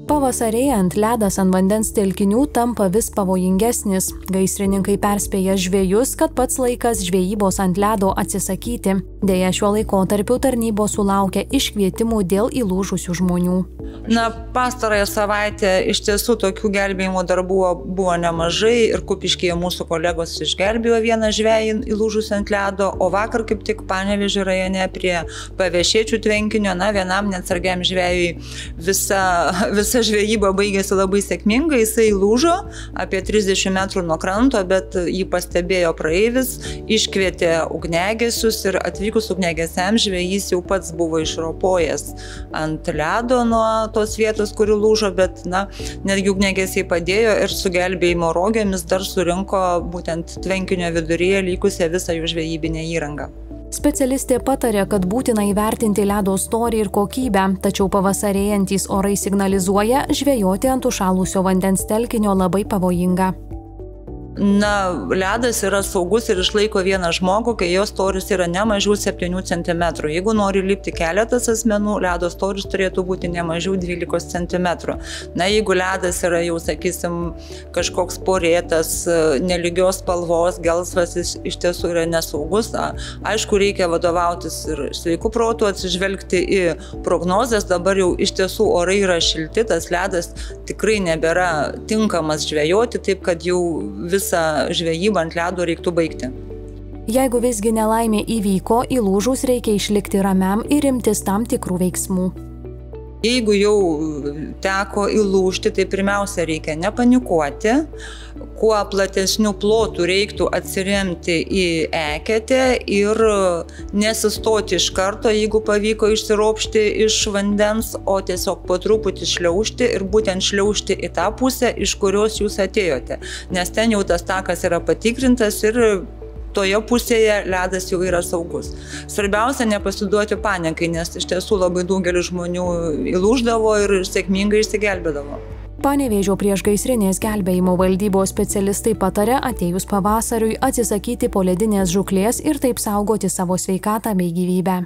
Pavasarėjant ledas ant vandens telkinių tampa vis pavojingesnis. Gaisrininkai perspėja žvejus, kad pats laikas žvejybos ant ledo atsisakyti. Deja, šiuo laikotarpiu tarnybos sulaukia iškvietimų dėl įlūžusių žmonių. Pastarąją savaitę iš tiesų tokių gelbėjimo darbų buvo nemažai ir Kupiškyje mūsų kolegos išgelbėjo vieną žvejį įlūžusį ant ledo, o vakar kaip tik Panevėžio rajone prie Pavėšėčių tvenkinio, vienam neatsargiam žvejui visa žvejyba baigėsi labai sėkmingai, jisai įlūžo apie 30 metrų nuo kranto, bet jį pastebėjo praeivis, iškvietė ugniagesius ir atvykus ugniagesiam žvejys jau pats buvo išropojęs ant ledo nuo tos vietos, kuri lūžo, bet netgi ugniagesiai padėjo ir su gelbėjimo rogėmis dar surinko būtent tvenkinio viduryje likusią visą jų žvejybinę įrangą. Specialistė patarė, kad būtina įvertinti ledo storį ir kokybę, tačiau pavasarėjantys orai signalizuoja, žvejoti ant užšalusio vandens telkinio labai pavojinga. Ledas yra saugus ir išlaiko vieną žmogų, kai jo storis yra ne mažiau 7 cm. Jeigu nori lipti keletas asmenų, ledo storis turėtų būti ne mažiau 12 cm. Jeigu ledas yra jau, sakysim, kažkoks porėtas, nelygios spalvos, gelsvas, jis iš tiesų yra nesaugus. Aišku, reikia vadovautis ir sveiku protu, atsižvelgti į prognozes. Dabar jau iš tiesų orai yra šilti, tas ledas tikrai nebėra tinkamas žvejoti, taip kad jau visą žvejybą ant ledo reiktų baigti. Jeigu visgi nelaimė įvyko, įlūžus reikia išlikti ramiam ir imtis tam tikrų veiksmų. Jeigu jau teko įlūžti, tai pirmiausia reikia nepanikuoti, kuo platesnių plotų reiktų atsiremti į eketę ir nesistoti iš karto, jeigu pavyko išsiropšti iš vandens, o tiesiog po truputį šliaužti ir būtent šliaužti į tą pusę, iš kurios jūs atėjote, nes ten jau tas takas yra patikrintas ir toje pusėje ledas jau yra saugus. Svarbiausia nepasiduoti panikai, nes iš tiesų labai daugelis žmonių įlūždavo ir sėkmingai išsigelbėdavo. Panevėžio priešgaisrinės gelbėjimo valdybos specialistai patarė atėjus pavasariui atsisakyti poledinės žūklės ir taip saugoti savo sveikatą bei gyvybę.